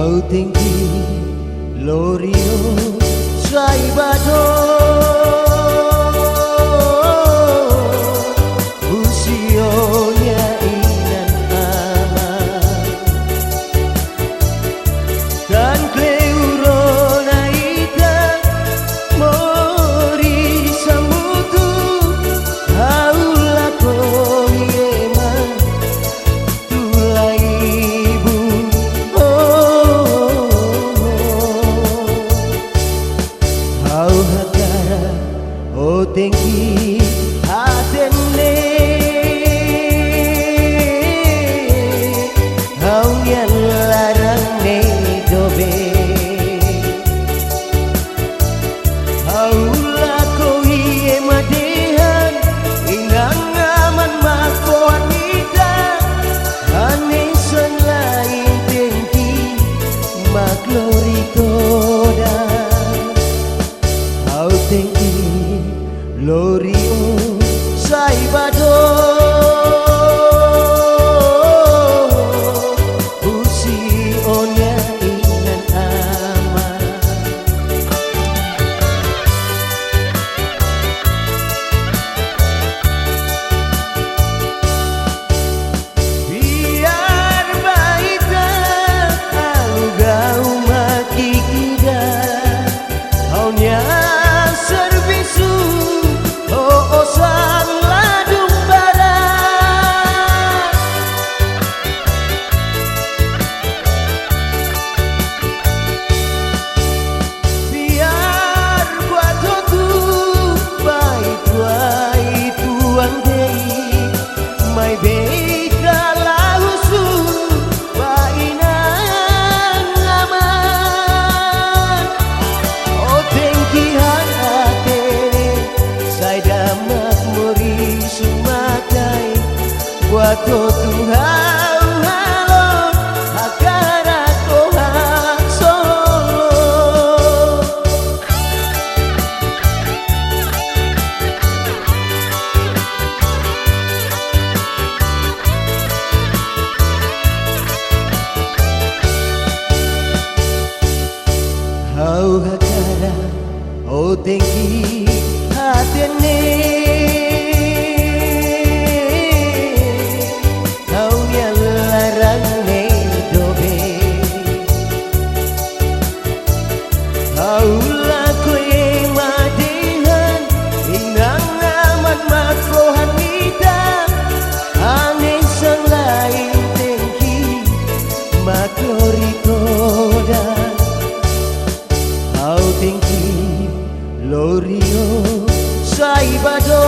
Au tinggi lorio saibado usionya inan aman kan kleurona ita mori samutu haula koyema tulai ibu hau hakara o tinggi atene hau yang larang ne dobe hau lako hiye madehan inang aman mako anita ane selain tinggi maglori toda hau tinggi lorio saibado usionya inan aman biar baita alugau makikida haunya servisu osan ladung barat biar buat tu baik tuan dei mai beka lahusu bainan aman oh tengkihan atene sai damat mori sumakai buat Tuhan halo hakara Tuhan solo hau hakara o tinggi hatene hau yang larang ne dobe hau lako ye madehan inang aman makrohan nita ane sang lain tinggi maklori toda hau tinggi lorio saibado